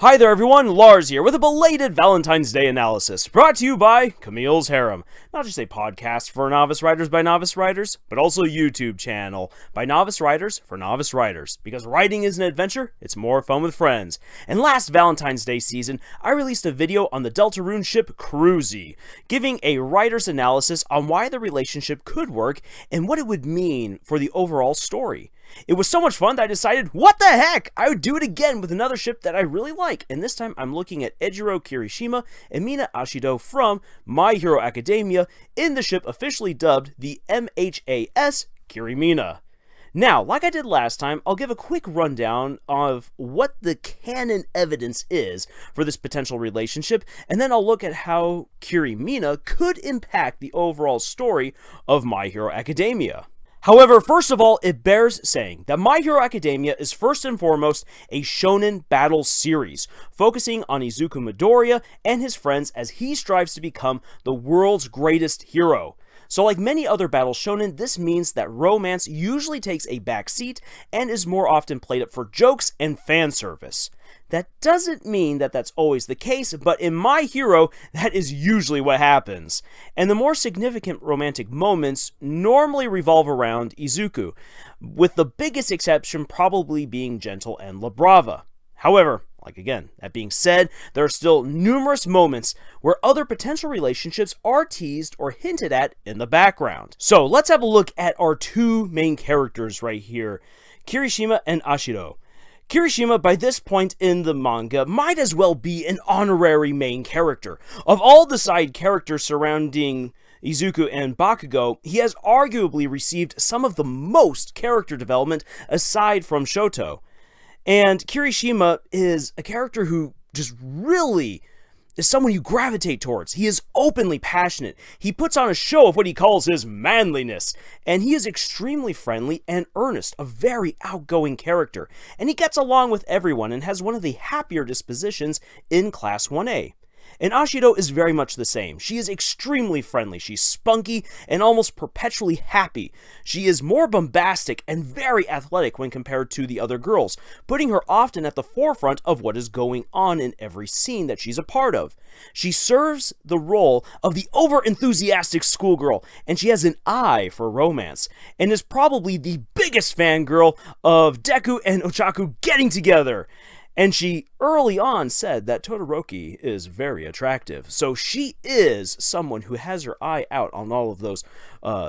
Hi there everyone, Lars here with a belated Valentine's Day analysis, brought to you by Camille's Harem. Not just a podcast for novice writers by novice writers, but also a YouTube channel by novice writers for novice writers. Because writing is an adventure, it's more fun with friends. And last Valentine's Day season, I released a video on the Deltarune ship Cruzy, giving a writer's analysis on why the relationship could work and what it would mean for the overall story. It was so much fun that I decided, what the heck, I would do it again with another ship that I really like, and this time I'm looking at Ejiro Kirishima and Mina Ashido from My Hero Academia in the ship officially dubbed the MHAS Kirimina. Now, like I did last time, I'll give a quick rundown of what the canon evidence is for this potential relationship, and then I'll look at how Kirimina could impact the overall story of My Hero Academia. However, first of all, it bears saying that My Hero Academia is first and foremost a shonen battle series, focusing on Izuku Midoriya and his friends as he strives to become the world's greatest hero. So like many other battle shonen, this means that romance usually takes a back seat and is more often played up for jokes and fan service. That doesn't mean that that's always the case, but in My Hero, that is usually what happens. And the more significant romantic moments normally revolve around Izuku, with the biggest exception probably being Gentle and La Brava. However, that being said, there are still numerous moments where other potential relationships are teased or hinted at in the background. So let's have a look at our two main characters right here, Kirishima and Ashido. Kirishima, by this point in the manga, might as well be an honorary main character. Of all the side characters surrounding Izuku and Bakugo, he has arguably received some of the most character development aside from Shoto. And Kirishima is a character who just really is someone you gravitate towards. He is openly passionate. He puts on a show of what he calls his manliness. And he is extremely friendly and earnest, a very outgoing character. And he gets along with everyone and has one of the happier dispositions in Class 1A. And Ashido is very much the same. She is extremely friendly, she's spunky, and almost perpetually happy. She is more bombastic and very athletic when compared to the other girls, putting her often at the forefront of what is going on in every scene that she's a part of. She serves the role of the over-enthusiastic schoolgirl, and she has an eye for romance, and is probably the biggest fangirl of Deku and Ochaku getting together. And she early on said that Todoroki is very attractive. So she is someone who has her eye out on all of those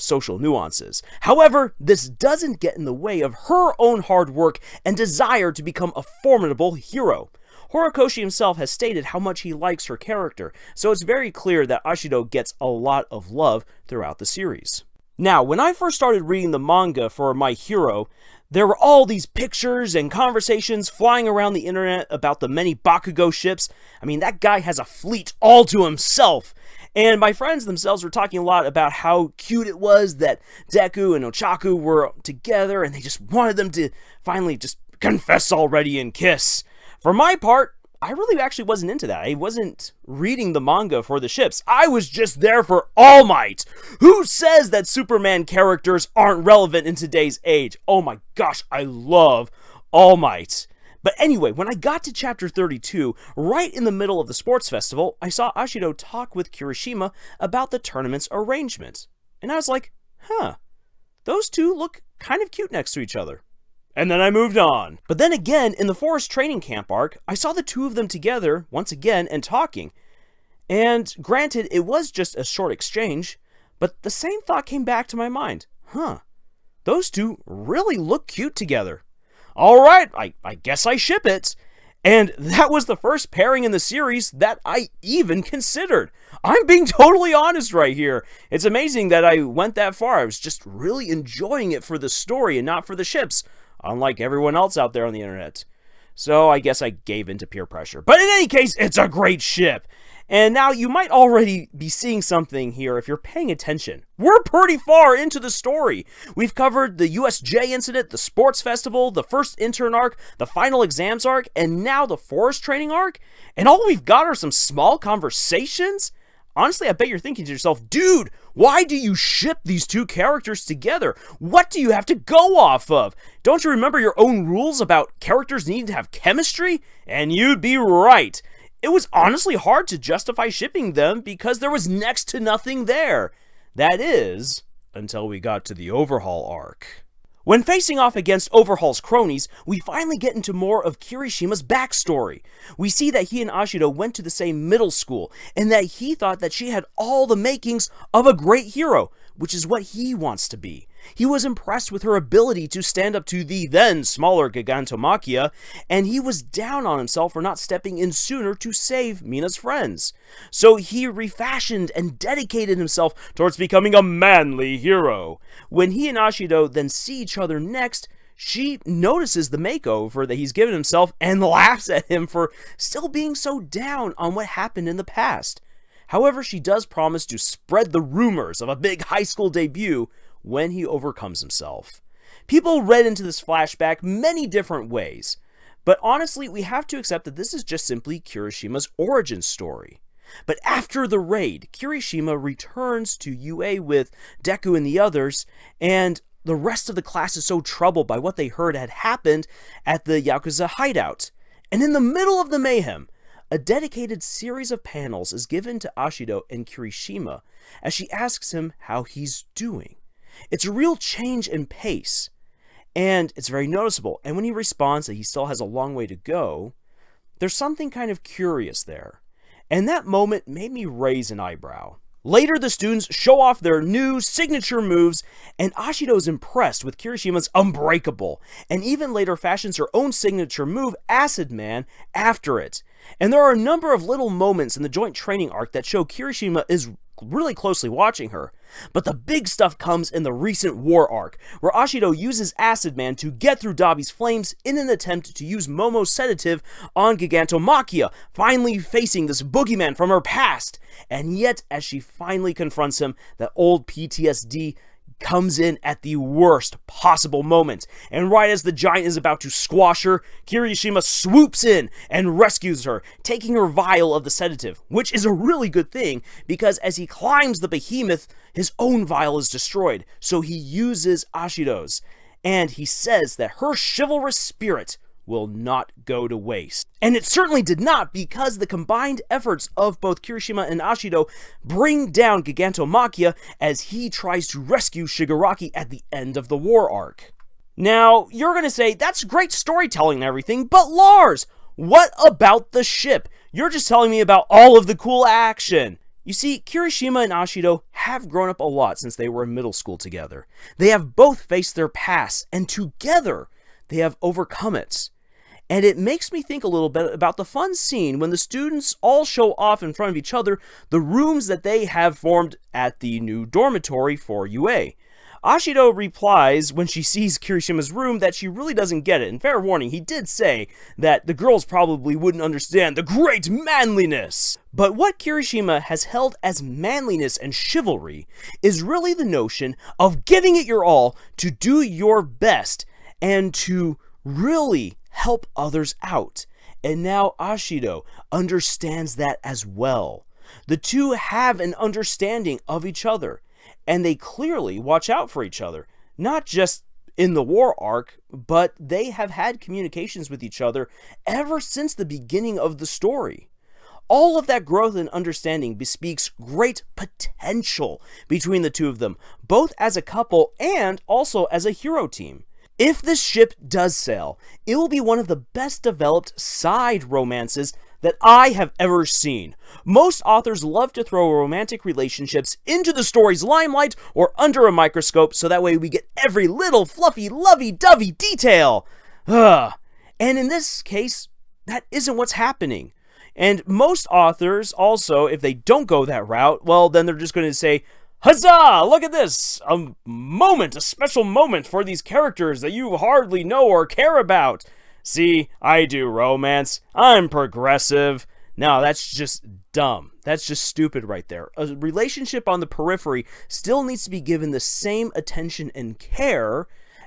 social nuances. However, this doesn't get in the way of her own hard work and desire to become a formidable hero. Horikoshi himself has stated how much he likes her character, so it's very clear that Ashido gets a lot of love throughout the series. Now, when I first started reading the manga for My Hero, there were all these pictures and conversations flying around the internet about the many Bakugo ships. I mean, that guy has a fleet all to himself. And my friends themselves were talking a lot about how cute it was that Deku and Ochaku were together and they just wanted them to finally just confess already and kiss. For my part, I really actually wasn't into that. I wasn't reading the manga for the ships. I was just there for All Might. Who says that Superman characters aren't relevant in today's age? Oh my gosh, I love All Might. But anyway, when I got to chapter 32, right in the middle of the sports festival, I saw Ashido talk with Kirishima about the tournament's arrangement. And I was like, those two look kind of cute next to each other. And then I moved on. But then again, in the forest training camp arc, I saw the two of them together once again and talking. And granted, it was just a short exchange, but the same thought came back to my mind. Those two really look cute together. Alright, I guess I ship it. And that was the first pairing in the series that I even considered. I'm being totally honest right here. It's amazing that I went that far. I was just really enjoying it for the story and not for the ships, unlike everyone else out there on the internet. So I guess I gave in to peer pressure. But in any case, it's a great ship. And now you might already be seeing something here if you're paying attention. We're pretty far into the story. We've covered the USJ incident, the sports festival, the first intern arc, the final exams arc, and now the forest training arc. And all we've got are some small conversations? Honestly, I bet you're thinking to yourself, dude, why do you ship these two characters together? What do you have to go off of? Don't you remember your own rules about characters needing to have chemistry? And you'd be right. It was honestly hard to justify shipping them because there was next to nothing there. That is, until we got to the Overhaul arc. When facing off against Overhaul's cronies, we finally get into more of Kirishima's backstory. We see that he and Ashido went to the same middle school, and that he thought that she had all the makings of a great hero, which is what he wants to be. He was impressed with her ability to stand up to the then smaller Gigantomachia, and he was down on himself for not stepping in sooner to save Mina's friends. So he refashioned and dedicated himself towards becoming a manly hero. When he and Ashido then see each other next, she notices the makeover that he's given himself and laughs at him for still being so down on what happened in the past. However, she does promise to spread the rumors of a big high school debut when he overcomes himself. People read into this flashback many different ways, but honestly, we have to accept that this is just simply Kirishima's origin story. But after the raid, Kirishima returns to UA with Deku and the others, and the rest of the class is so troubled by what they heard had happened at the Yakuza hideout. And in the middle of the mayhem, a dedicated series of panels is given to Ashido and Kirishima as she asks him how he's doing. It's a real change in pace, and it's very noticeable. And when he responds that he still has a long way to go, there's something kind of curious there. And that moment made me raise an eyebrow. Later, the students show off their new signature moves, and Ashido is impressed with Kirishima's Unbreakable, and even later fashions her own signature move, Acid Man, after it. And there are a number of little moments in the joint training arc that show Kirishima is really closely watching her. But the big stuff comes in the recent war arc, where Ashido uses Acid Man to get through Dabi's flames in an attempt to use Momo's sedative on Gigantomachia, finally facing this boogeyman from her past. And yet, as she finally confronts him, that old PTSD comes in at the worst possible moment, and right as the giant is about to squash her, Kirishima swoops in and rescues her, taking her vial of the sedative, which is a really good thing, because as he climbs the behemoth, his own vial is destroyed, so he uses Ashido's, and he says that her chivalrous spirit will not go to waste. And it certainly did not, because the combined efforts of both Kirishima and Ashido bring down Gigantomachia as he tries to rescue Shigaraki at the end of the war arc. Now, you're gonna say, that's great storytelling and everything, but Lars, what about the ship? You're just telling me about all of the cool action. You see, Kirishima and Ashido have grown up a lot since they were in middle school together. They have both faced their past, and together, they have overcome it. And it makes me think a little bit about the fun scene when the students all show off in front of each other the rooms that they have formed at the new dormitory for UA. Ashido replies when she sees Kirishima's room that she really doesn't get it. And fair warning, he did say that the girls probably wouldn't understand the great manliness. But what Kirishima has held as manliness and chivalry is really the notion of giving it your all to do your best and to really help others out. And now Ashido understands that as well. The two have an understanding of each other, and they clearly watch out for each other, not just in the war arc, but they have had communications with each other ever since the beginning of the story. All of that growth and understanding bespeaks great potential between the two of them, both as a couple and also as a hero team. If this ship does sail, it will be one of the best developed side romances that I have ever seen. Most authors love to throw romantic relationships into the story's limelight or under a microscope so that way we get every little fluffy lovey-dovey detail. And in this case, that isn't what's happening. And most authors also, if they don't go that route, well, then they're just going to say, huzzah! Look at this! A special moment for these characters that you hardly know or care about. See, I do romance. I'm progressive. No, that's just dumb. That's just stupid right there. A relationship on the periphery still needs to be given the same attention and care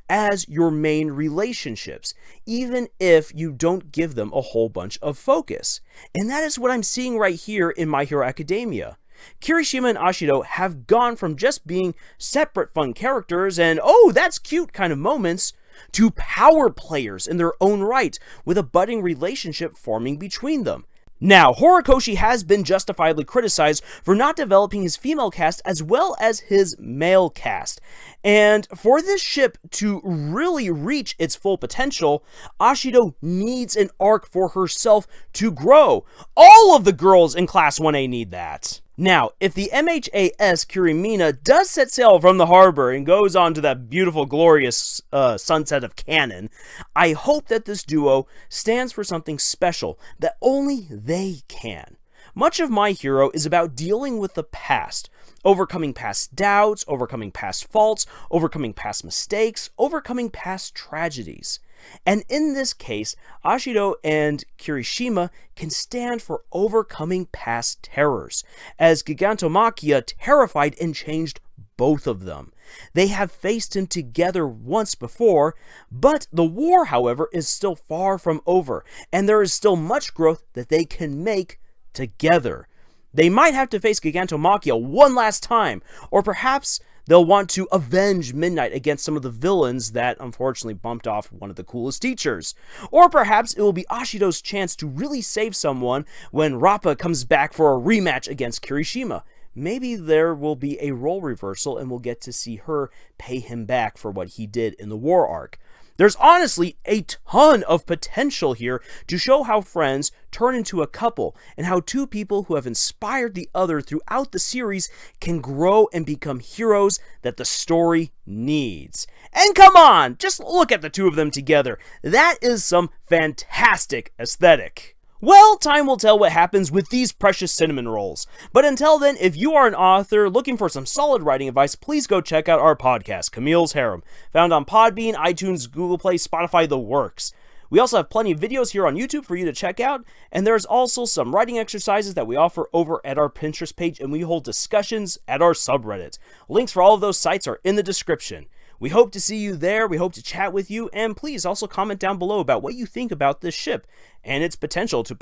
as your main relationships, even if you don't give them a whole bunch of focus. And that is what I'm seeing right here in My Hero Academia. Kirishima and Ashido have gone from just being separate fun characters and, oh, that's cute kind of moments, to power players in their own right, with a budding relationship forming between them. Now, Horikoshi has been justifiably criticized for not developing his female cast as well as his male cast. And for this ship to really reach its full potential, Ashido needs an arc for herself to grow. All of the girls in Class 1A need that. Now, if the MHAS Kirimina does set sail from the harbor and goes on to that beautiful, glorious sunset of canon, I hope that this duo stands for something special that only they can. Much of My Hero is about dealing with the past, overcoming past doubts, overcoming past faults, overcoming past mistakes, overcoming past tragedies. And in this case, Ashido and Kirishima can stand for overcoming past terrors, as Gigantomachia terrified and changed both of them. They have faced him together once before, but the war, however, is still far from over, and there is still much growth that they can make together. They might have to face Gigantomachia one last time, or perhaps they'll want to avenge Midnight against some of the villains that unfortunately bumped off one of the coolest teachers. Or perhaps it will be Ashido's chance to really save someone when Rappa comes back for a rematch against Kirishima. Maybe there will be a role reversal and we'll get to see her pay him back for what he did in the war arc. There's honestly a ton of potential here to show how friends turn into a couple and how two people who have inspired the other throughout the series can grow and become heroes that the story needs. And come on, just look at the two of them together. That is some fantastic aesthetic. Well, time will tell what happens with these precious cinnamon rolls. But until then, if you are an author looking for some solid writing advice, please go check out our podcast, Camille's Harem, found on Podbean, iTunes, Google Play, Spotify, the works. We also have plenty of videos here on YouTube for you to check out, and there's also some writing exercises that we offer over at our Pinterest page, and we hold discussions at our subreddit. Links for all of those sites are in the description. We hope to see you there, we hope to chat with you, and please also comment down below about what you think about this ship and its potential to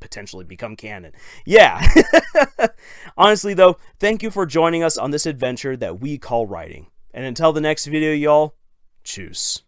potentially become canon. Yeah. Honestly though, thank you for joining us on this adventure that we call writing. And until the next video, y'all, tschüss.